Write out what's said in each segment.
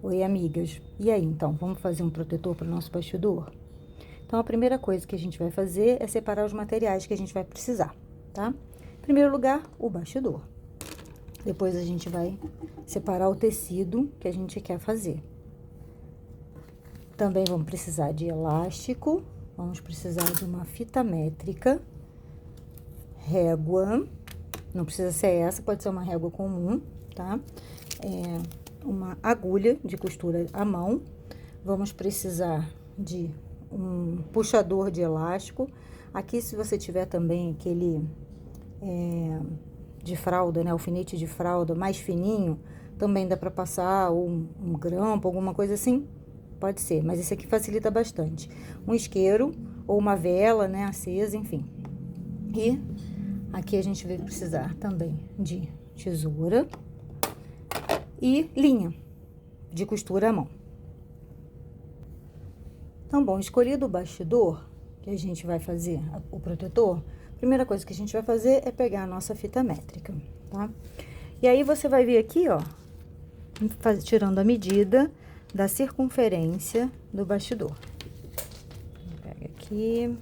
Oi, amigas. E aí, então, vamos fazer um protetor para o nosso bastidor? Então, a primeira coisa que a gente vai fazer é separar os materiais que a gente vai precisar, tá? Em primeiro lugar, o bastidor. Depois a gente vai separar o tecido que a gente quer fazer. Também vamos precisar de elástico, vamos precisar de uma fita métrica, régua, não precisa ser essa, pode ser uma régua comum, tá? Uma agulha de costura à mão, vamos precisar de um puxador de elástico. Aqui, se você tiver também aquele de fralda, né, alfinete de fralda mais fininho, também dá para passar, ou um grampo, alguma coisa assim, pode ser, mas esse aqui facilita bastante. Um isqueiro ou uma vela, né, acesa, enfim. E aqui a gente vai precisar também de tesoura e linha de costura à mão. Então, bom, escolhido o bastidor que a gente vai fazer o protetor, a primeira coisa que a gente vai fazer é pegar a nossa fita métrica, tá? E aí você vai vir aqui, ó, tirando a medida da circunferência do bastidor. Pega aqui.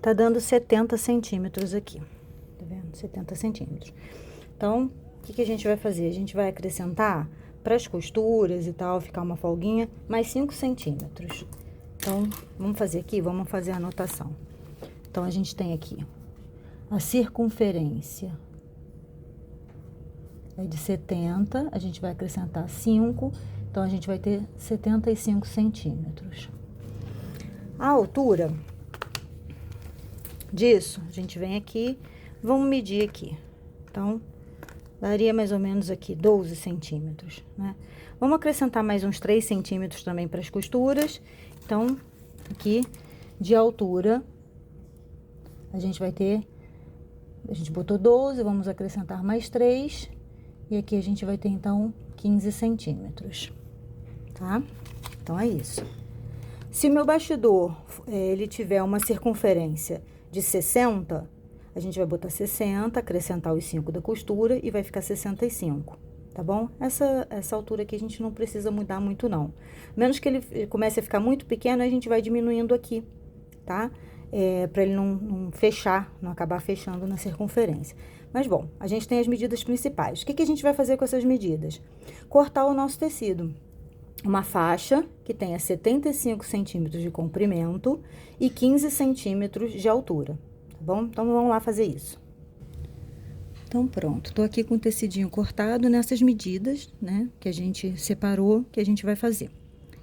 Tá dando 70 centímetros aqui, tá vendo? 70 centímetros. Então, o que a gente vai fazer? A gente vai acrescentar para as costuras e tal, ficar uma folguinha, mais 5 centímetros. Então, vamos fazer aqui, vamos fazer a anotação. Então, a gente tem aqui a circunferência é de 70, a gente vai acrescentar 5, então a gente vai ter 75 centímetros. A altura disso, a gente vem aqui, vamos medir aqui. Então, daria mais ou menos aqui 12 centímetros, né? Vamos acrescentar mais uns 3 centímetros também para as costuras. Então, aqui de altura, a gente vai ter, a gente botou 12, vamos acrescentar mais 3. E aqui a gente vai ter, então, 15 centímetros, tá? Então, é isso. Se o meu bastidor, ele tiver uma circunferência de 60, a gente vai botar 60, acrescentar os 5 da costura e vai ficar 65, tá bom? Essa altura aqui a gente não precisa mudar muito, não. Menos que ele comece a ficar muito pequeno, a gente vai diminuindo aqui, tá? Para ele não fechar, não acabar fechando na circunferência. Mas, bom, a gente tem as medidas principais. O que a gente vai fazer com essas medidas? Cortar o nosso tecido. Uma faixa que tenha 75 centímetros de comprimento e 15 centímetros de altura, tá bom? Então, vamos lá fazer isso. Então, pronto. Tô aqui com o tecidinho cortado nessas medidas, né? Que a gente separou, que a gente vai fazer.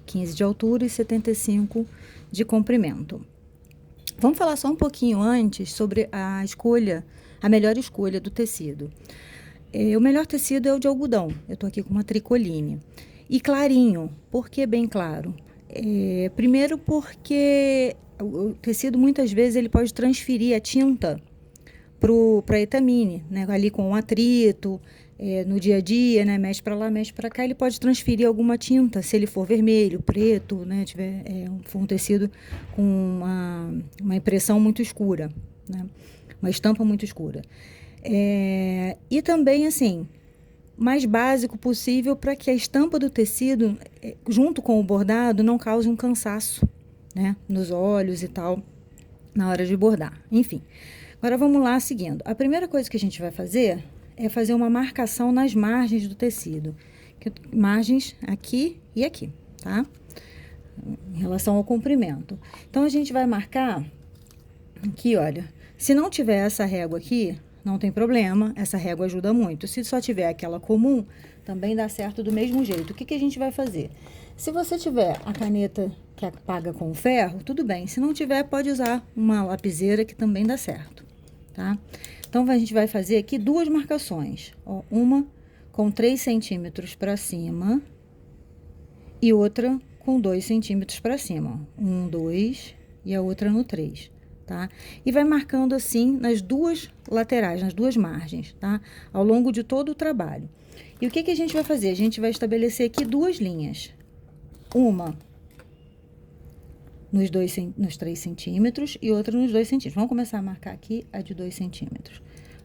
15 de altura e 75 de comprimento. Vamos falar só um pouquinho antes sobre a melhor escolha do tecido. O melhor tecido é o de algodão. Eu tô aqui com uma tricoline. E clarinho, por que bem claro? Primeiro porque o tecido, muitas vezes, ele pode transferir a tinta para a etamine, né? Ali com um atrito, no dia a dia, né? Mexe para lá, mexe para cá, ele pode transferir alguma tinta, se ele for vermelho, preto, né? For um tecido com uma impressão muito escura, né? Uma estampa muito escura. E também, assim, mais básico possível para que a estampa do tecido, junto com o bordado, não cause um cansaço, né? Nos olhos e tal, na hora de bordar. Enfim, agora vamos lá seguindo. A primeira coisa que a gente vai fazer é fazer uma marcação nas margens do tecido. Margens aqui e aqui, tá? Em relação ao comprimento. Então, a gente vai marcar aqui, olha. Se não tiver essa régua aqui, não tem problema, essa régua ajuda muito. Se só tiver aquela comum, também dá certo do mesmo jeito. O que a gente vai fazer? Se você tiver a caneta que apaga com ferro, tudo bem. Se não tiver, pode usar uma lapiseira que também dá certo, tá? Então, a gente vai fazer aqui 2 marcações. Ó, uma com 3 centímetros para cima e outra com 2 centímetros para cima. 1, 2 e a outra no 3. Tá? E vai marcando assim nas duas laterais, nas duas margens, tá? Ao longo de todo o trabalho. E o que a gente vai fazer? A gente vai estabelecer aqui 2 linhas. Uma nos 3 centímetros e outra nos 2 centímetros. Vamos começar a marcar aqui a de 2 centímetros.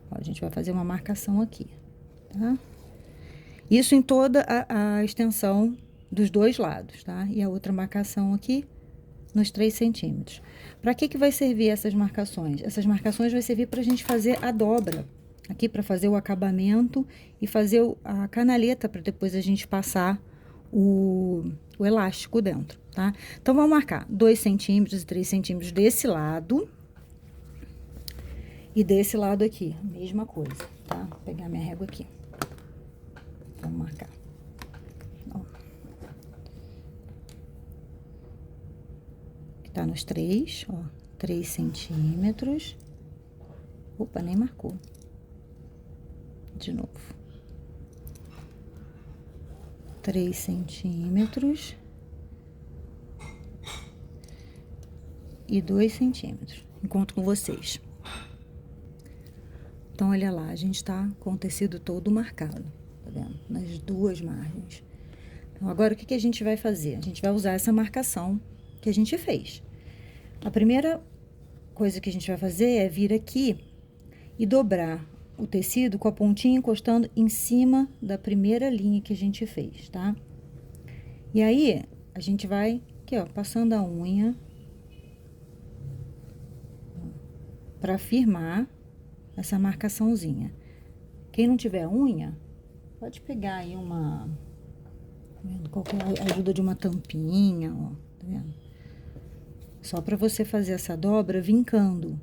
Ó, a gente vai fazer uma marcação aqui, tá? Isso em toda a extensão dos dois lados, tá? E a outra marcação aqui nos 3 centímetros. Para que vai servir essas marcações? Essas marcações vai servir para a gente fazer a dobra. Aqui para fazer o acabamento e fazer a canaleta para depois a gente passar o elástico dentro, tá? Então, vamos marcar 2 centímetros e 3 centímetros desse lado. E desse lado aqui, mesma coisa, tá? Vou pegar minha régua aqui. Vamos marcar. Ó. Tá nos 3, ó. 3 centímetros. Opa, nem marcou. De novo. 3 centímetros. E 2 centímetros. Encontro com vocês. Então, olha lá, a gente tá com o tecido todo marcado, tá vendo? Nas duas margens. Então, agora, o que a gente vai fazer? A gente vai usar essa marcação que a gente fez. A primeira coisa que a gente vai fazer é vir aqui e dobrar o tecido com a pontinha encostando em cima da primeira linha que a gente fez, tá? E aí, a gente vai aqui, ó, passando a unha para firmar essa marcaçãozinha. Quem não tiver unha, pode pegar aí uma... Tá vendo? Qualquer ajuda de uma tampinha, ó, tá vendo? Só para você fazer essa dobra vincando.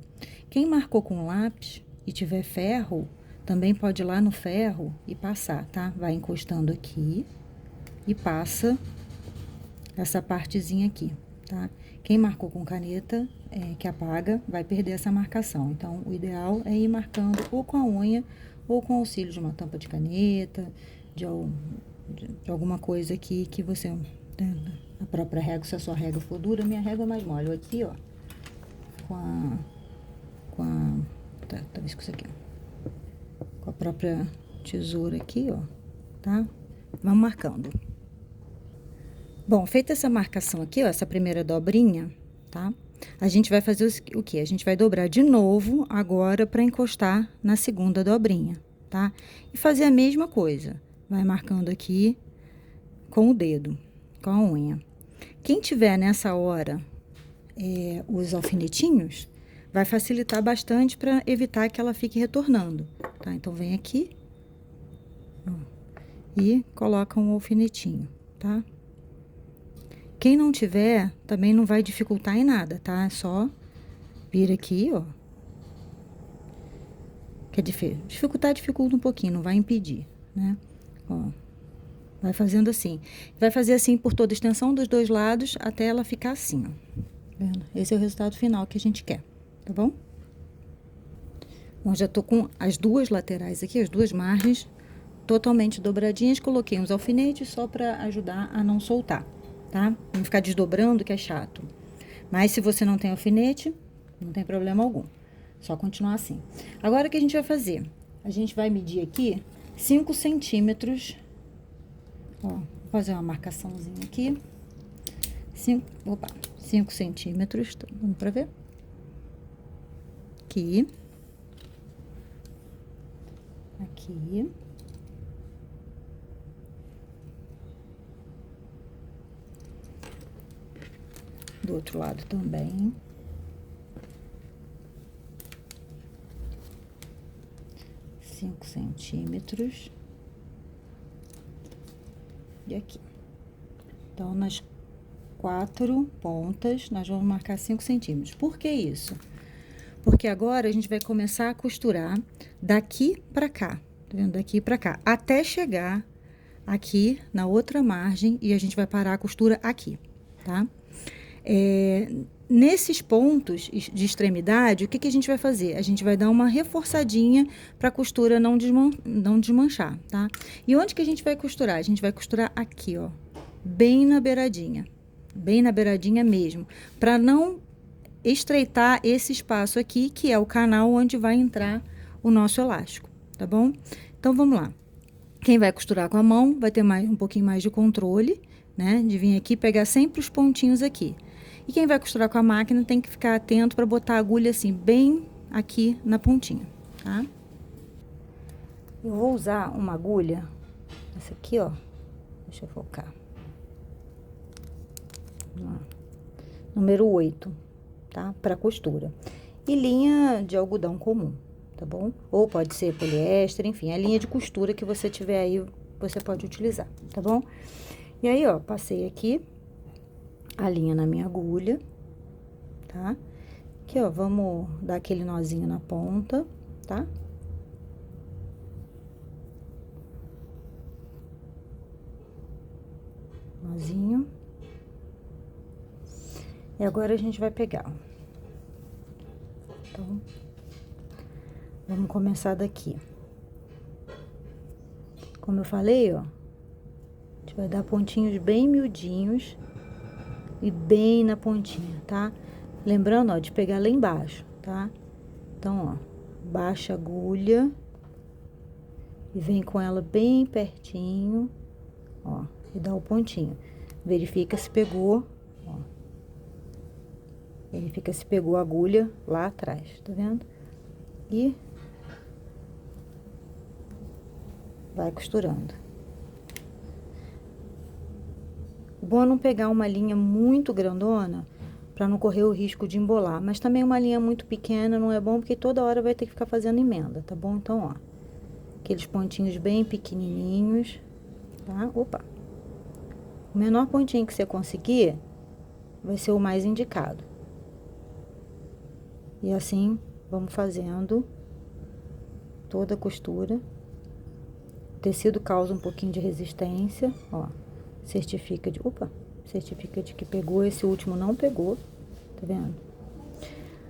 Quem marcou com lápis e tiver ferro, também pode ir lá no ferro e passar, tá? Vai encostando aqui e passa essa partezinha aqui, tá? Quem marcou com caneta, que apaga, vai perder essa marcação. Então, o ideal é ir marcando ou com a unha, ou com o auxílio de uma tampa de caneta, de alguma coisa aqui que você... A própria régua, se a sua régua for dura, minha régua é mais mole. Aqui, ó, talvez com isso aqui, ó. Com a própria tesoura aqui, ó, tá? Vamos marcando. Bom, feita essa marcação aqui, ó, essa primeira dobrinha, tá? A gente vai fazer o quê? A gente vai dobrar de novo agora para encostar na segunda dobrinha, tá? E fazer a mesma coisa. Vai marcando aqui com o dedo, com a unha. Quem tiver nessa hora os alfinetinhos, vai facilitar bastante para evitar que ela fique retornando, tá? Então, vem aqui, ó, e coloca um alfinetinho, tá? Quem não tiver, também não vai dificultar em nada, tá? É só vir aqui, ó. Quer dizer, dificulta um pouquinho, não vai impedir, né? Ó, vai fazendo assim. Vai fazer assim por toda a extensão dos dois lados, até ela ficar assim, ó. Vendo? Esse é o resultado final que a gente quer, tá bom? Bom, já tô com as duas laterais aqui, as duas margens totalmente dobradinhas. Coloquei uns alfinetes só para ajudar a não soltar, tá? Não ficar desdobrando, que é chato. Mas se você não tem alfinete, não tem problema algum. Só continuar assim. Agora, o que a gente vai fazer? A gente vai medir aqui 5 centímetros. Ó, vou fazer uma marcaçãozinha aqui. 5 centímetros. Vamos pra ver? Aqui. Aqui. Do outro lado também. Cinco centímetros. E aqui. Então, nas 4 pontas, nós vamos marcar 5 centímetros. Por que isso? Porque agora a gente vai começar a costurar daqui pra cá, tá vendo? Daqui pra cá, até chegar aqui na outra margem e a gente vai parar a costura aqui, tá? Nesses pontos de extremidade, o que a gente vai fazer? A gente vai dar uma reforçadinha para a costura não desmanchar, tá? E onde que a gente vai costurar? A gente vai costurar aqui, ó, bem na beiradinha mesmo, para não estreitar esse espaço aqui, que é o canal onde vai entrar o nosso elástico, tá bom? Então, vamos lá. Quem vai costurar com a mão vai ter um pouquinho mais de controle, né? De vir aqui e pegar sempre os pontinhos aqui. E quem vai costurar com a máquina tem que ficar atento para botar a agulha assim, bem aqui na pontinha, tá? Eu vou usar uma agulha, essa aqui, ó, deixa eu focar. Ó, número 8, tá? Para costura. E linha de algodão comum, tá bom? Ou pode ser poliéster, enfim, a linha de costura que você tiver aí, você pode utilizar, tá bom? E aí, ó, passei aqui a linha na minha agulha, tá? Aqui, ó, vamos dar aquele nozinho na ponta, tá? Nozinho. E agora a gente vai pegar, ó. Então, vamos começar daqui. Como eu falei, ó, a gente vai dar pontinhos bem miudinhos e bem na pontinha, tá? Lembrando, ó, de pegar lá embaixo, tá? Então, ó, baixa a agulha e vem com ela bem pertinho, ó, e dá o pontinho. Verifica se pegou, ó. Verifica se pegou a agulha lá atrás, tá vendo? E vai costurando. O bom é não pegar uma linha muito grandona para não correr o risco de embolar. Mas também uma linha muito pequena não é bom, porque toda hora vai ter que ficar fazendo emenda, tá bom? Então, ó, aqueles pontinhos bem pequenininhos, tá? Opa! O menor pontinho que você conseguir vai ser o mais indicado. E assim, vamos fazendo toda a costura. O tecido causa um pouquinho de resistência, ó. Certifica de... Opa! Certifica de que pegou, esse último não pegou, tá vendo?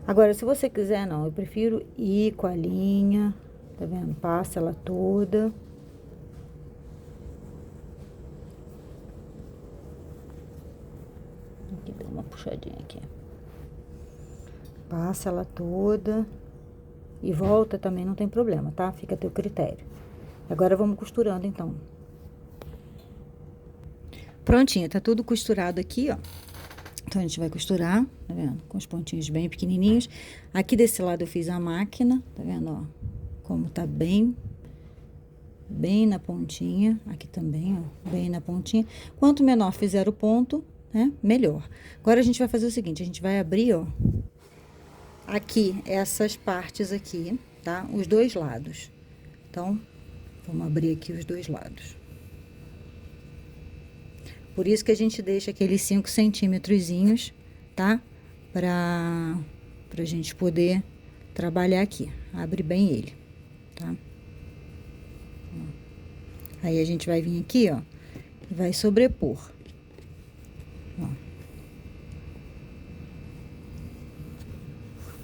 Agora, se você quiser, não, eu prefiro ir com a linha, tá vendo? Passa ela toda. Aqui, dá uma puxadinha aqui. Passa ela toda e volta também, não tem problema, tá? Fica a teu critério. Agora, vamos costurando, então. Prontinho, tá tudo costurado aqui, ó. Então, a gente vai costurar, tá vendo? Com os pontinhos bem pequenininhos. Aqui desse lado eu fiz a máquina, tá vendo, ó? Como tá bem na pontinha. Aqui também, ó, bem na pontinha. Quanto menor fizer o ponto, né, melhor. Agora, a gente vai fazer o seguinte, a gente vai abrir, ó, aqui, essas partes aqui, tá? Os dois lados. Então, vamos abrir aqui os dois lados. Por isso que a gente deixa aqueles 5 centímetrozinhos, tá? Pra gente poder trabalhar aqui. Abre bem ele, tá? Aí, a gente vai vir aqui, ó, e vai sobrepor. Ó.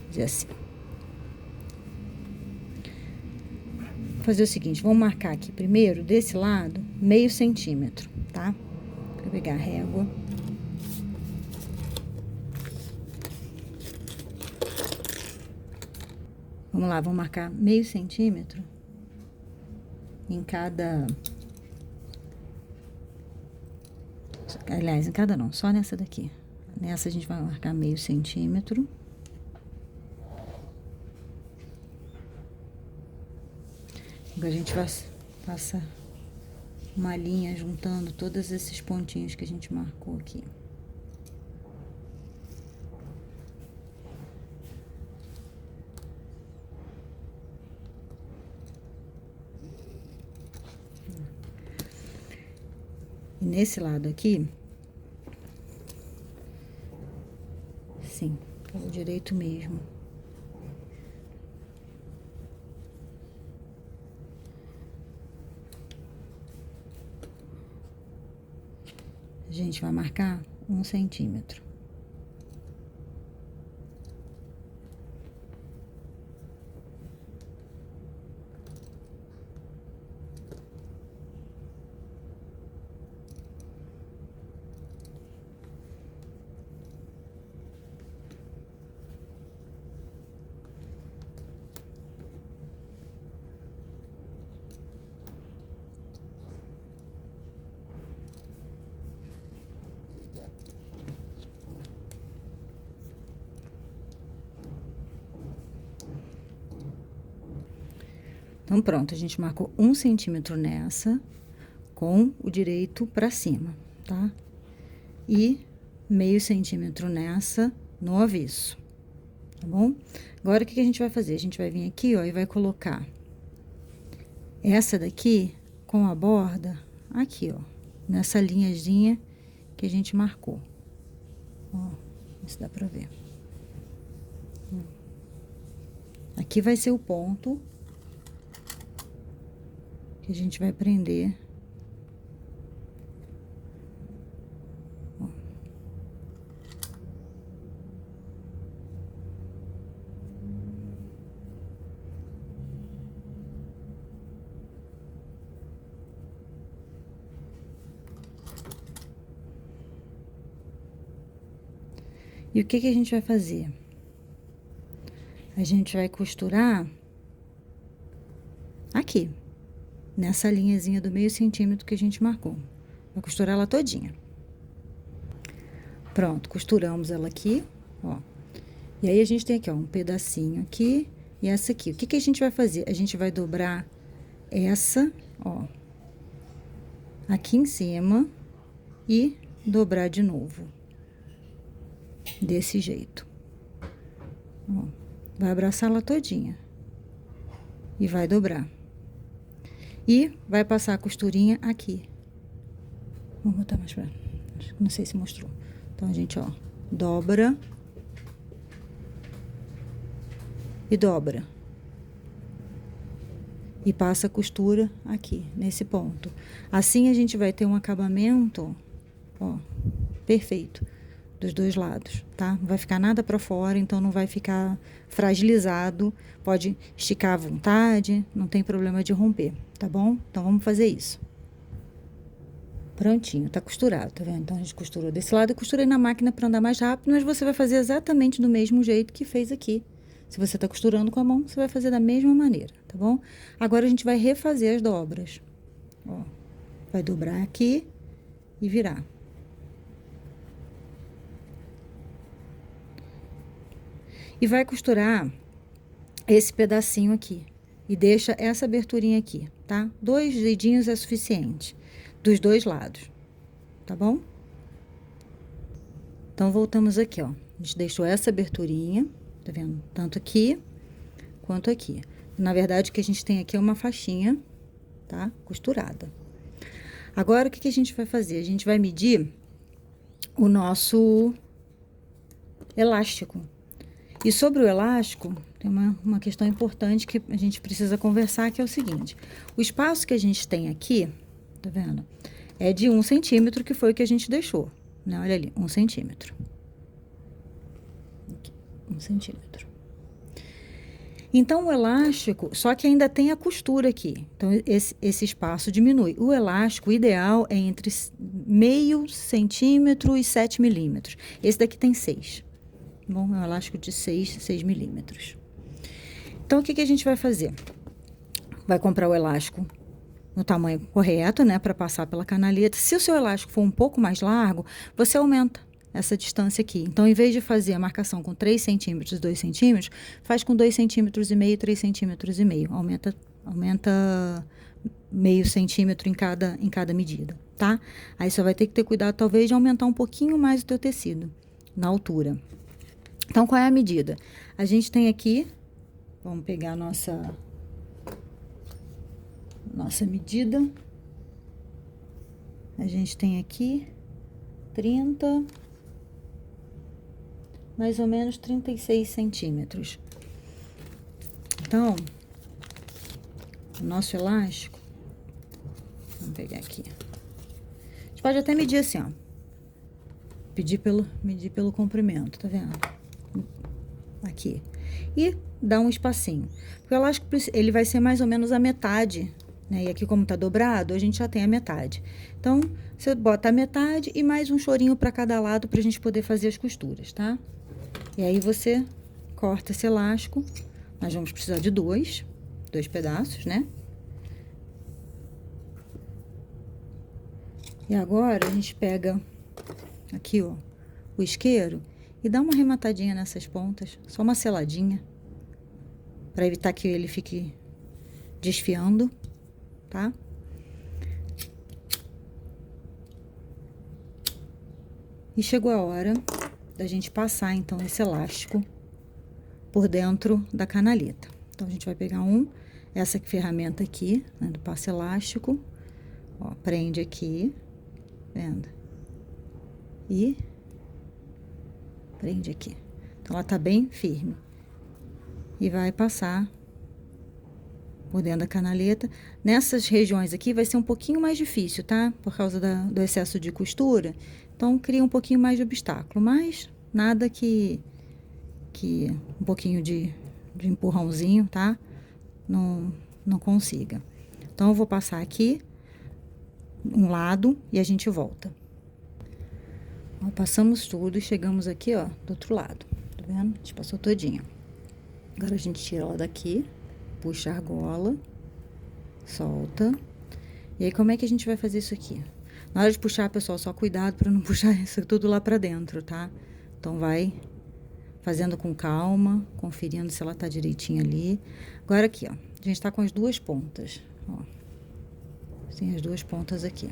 Fazer assim. Vou fazer o seguinte, vamos marcar aqui primeiro, desse lado, meio centímetro, tá? Vou pegar a régua. Vamos lá, vamos marcar meio centímetro em cada... Aliás, em cada não, só nessa daqui. Nessa a gente vai marcar meio centímetro. Agora a gente passa uma linha juntando todos esses pontinhos que a gente marcou aqui. E nesse lado aqui, sim, pelo direito mesmo. A gente vai marcar 1 centímetro. Então, pronto, a gente marcou 1 centímetro nessa, com o direito pra cima, tá? E meio centímetro nessa, no avesso, tá bom? Agora, o que a gente vai fazer? A gente vai vir aqui, ó, e vai colocar essa daqui com a borda aqui, ó, nessa linhazinha que a gente marcou. Ó, se dá pra ver. Aqui vai ser o ponto que a gente vai prender. Ó. E o que a gente vai fazer? A gente vai costurar aqui, nessa linhazinha do meio centímetro que a gente marcou. Vai costurar ela todinha. Pronto, costuramos ela aqui, ó. E aí, a gente tem aqui, ó, um pedacinho aqui e essa aqui. O que a gente vai fazer? A gente vai dobrar essa, ó, aqui em cima e dobrar de novo. Desse jeito. Ó, vai abraçar ela todinha. E vai dobrar. E vai passar a costurinha aqui. Vou botar mais pra... Não sei se mostrou. Então, a gente, ó, dobra. E dobra. E passa a costura aqui, nesse ponto. Assim, a gente vai ter um acabamento, ó, perfeito. Dos dois lados, tá? Não vai ficar nada pra fora, então não vai ficar fragilizado. Pode esticar à vontade, não tem problema de romper, tá bom? Então, vamos fazer isso. Prontinho, tá costurado, tá vendo? Então, a gente costurou desse lado. Eu costurei na máquina pra andar mais rápido, mas você vai fazer exatamente do mesmo jeito que fez aqui. Se você tá costurando com a mão, você vai fazer da mesma maneira, tá bom? Agora, a gente vai refazer as dobras. Ó, vai dobrar aqui e virar. E vai costurar esse pedacinho aqui. E deixa essa aberturinha aqui, tá? 2 dedinhos é suficiente. Dos dois lados. Tá bom? Então, voltamos aqui, ó. A gente deixou essa aberturinha, tá vendo? Tanto aqui, quanto aqui. Na verdade, o que a gente tem aqui é uma faixinha, tá? Costurada. Agora, o que a gente vai fazer? A gente vai medir o nosso elástico. E sobre o elástico, tem uma questão importante que a gente precisa conversar, que é o seguinte. O espaço que a gente tem aqui, tá vendo? É de 1 centímetro, que foi o que a gente deixou, né? Olha ali, 1 centímetro. Aqui, 1 centímetro. Então, o elástico, só que ainda tem a costura aqui. Então, esse espaço diminui. O elástico, o ideal é entre meio centímetro e 7 milímetros. Esse daqui tem 6. Bom, é um elástico de 6 milímetros. Então, o que a gente vai fazer? Vai comprar o elástico no tamanho correto, né, para passar pela canaleta. Se o seu elástico for um pouco mais largo, você aumenta essa distância aqui. Então, em vez de fazer a marcação com 3 centímetros, 2 centímetros, faz com 2 centímetros e meio, 3 centímetros e meio. Aumenta meio centímetro em cada medida, tá? Aí, você vai ter que ter cuidado, talvez, de aumentar um pouquinho mais o teu tecido, na altura. Então, qual é a medida? A gente tem aqui, vamos pegar a nossa medida. A gente tem aqui 30, mais ou menos 36 centímetros. Então, o nosso elástico, vamos pegar aqui. A gente pode até medir assim, ó. Medir pelo comprimento, tá vendo? Aqui. E dá um espacinho. Porque o elástico, ele vai ser mais ou menos a metade, né? E aqui, como tá dobrado, a gente já tem a metade. Então, você bota a metade e mais um chorinho para cada lado pra gente poder fazer as costuras, tá? E aí, você corta esse elástico. Nós vamos precisar de dois pedaços, né? E agora, a gente pega aqui, ó, o isqueiro e dá uma arrematadinha nessas pontas, só uma seladinha, para evitar que ele fique desfiando, tá? E chegou a hora da gente passar, então, esse elástico por dentro da canaleta. Então, a gente vai pegar essa ferramenta aqui, né, do passo elástico, ó, prende aqui, vendo? E prende aqui. Então, ela tá bem firme. E vai passar por dentro da canaleta. Nessas regiões aqui vai ser um pouquinho mais difícil, tá? Por causa do excesso de costura. Então, cria um pouquinho mais de obstáculo, mas nada que um pouquinho de empurrãozinho, tá? Não consiga. Então, eu vou passar aqui um lado e a gente volta. Ó, passamos tudo e chegamos aqui, ó, do outro lado. Tá vendo? A gente passou todinho. Agora, a gente tira ela daqui, puxa a argola, solta. E aí, como é que a gente vai fazer isso aqui? Na hora de puxar, pessoal, só cuidado para não puxar isso tudo lá pra dentro, tá? Então, vai fazendo com calma, conferindo se ela tá direitinho ali. Agora, aqui, ó, a gente tá com as duas pontas, ó. Tem as duas pontas aqui.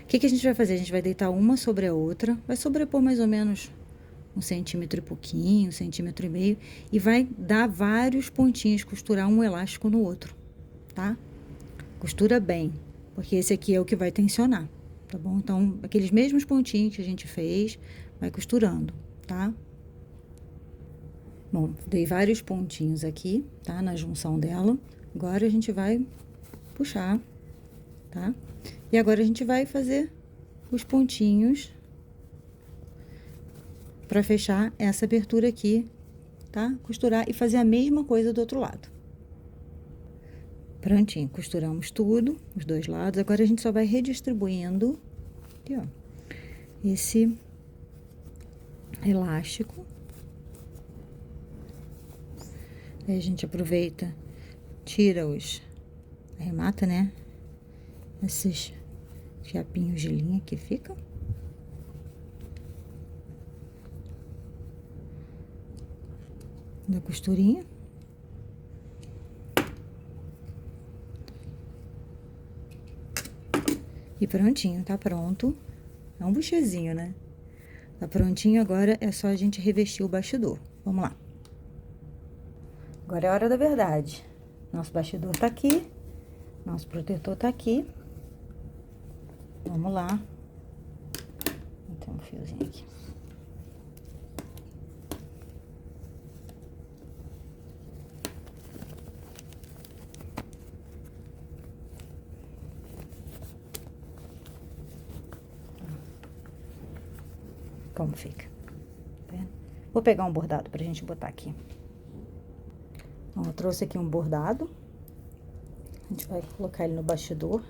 O que a gente vai fazer? A gente vai deitar uma sobre a outra, vai sobrepor mais ou menos 1 centímetro e pouquinho, 1,5 centímetros, e vai dar vários pontinhos, costurar um elástico no outro, tá? Costura bem, porque esse aqui é o que vai tensionar, tá bom? Então, aqueles mesmos pontinhos que a gente fez, vai costurando, tá? Bom, dei vários pontinhos aqui, tá? Na junção dela. Agora, a gente vai puxar, tá? E agora, a gente vai fazer os pontinhos pra fechar essa abertura aqui, tá? Costurar e fazer a mesma coisa do outro lado. Prontinho, costuramos tudo, os dois lados. Agora, a gente só vai redistribuindo, aqui, ó, esse elástico. Aí, a gente aproveita, tira arremata, né? Esses fiapinhos de linha que ficam. Da costurinha. E prontinho, tá pronto. É um buchezinho, né? Tá prontinho, agora é só a gente revestir o bastidor. Vamos lá. Agora é a hora da verdade. Nosso bastidor tá aqui. Nosso protetor tá aqui. Vamos lá. Tem um fiozinho aqui. Como fica? Tá vendo? Vou pegar um bordado pra gente botar aqui. Ó, eu trouxe aqui um bordado. A gente vai colocar ele no bastidor.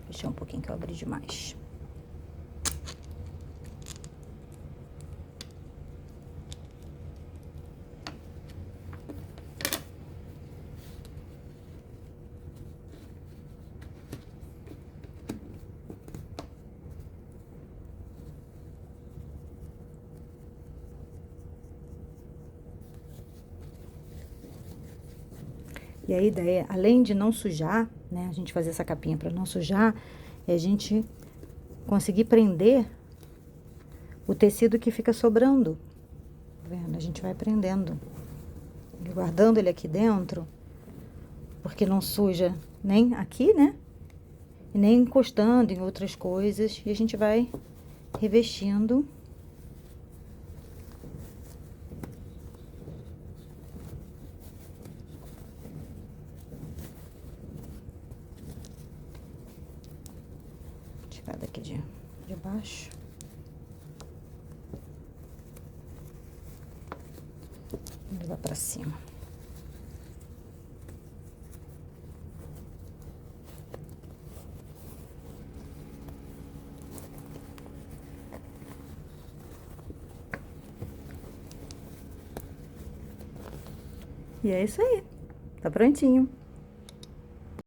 Deixa um pouquinho que eu abri demais. E a ideia, além de não sujar, né, a gente fazer essa capinha para não sujar, é a gente conseguir prender o tecido que fica sobrando. Tá vendo? A gente vai prendendo, guardando ele aqui dentro, porque não suja nem aqui, né? E nem encostando em outras coisas. E a gente vai revestindo. Tirar daqui de baixo. E levar pra cima. E é isso aí. Tá prontinho.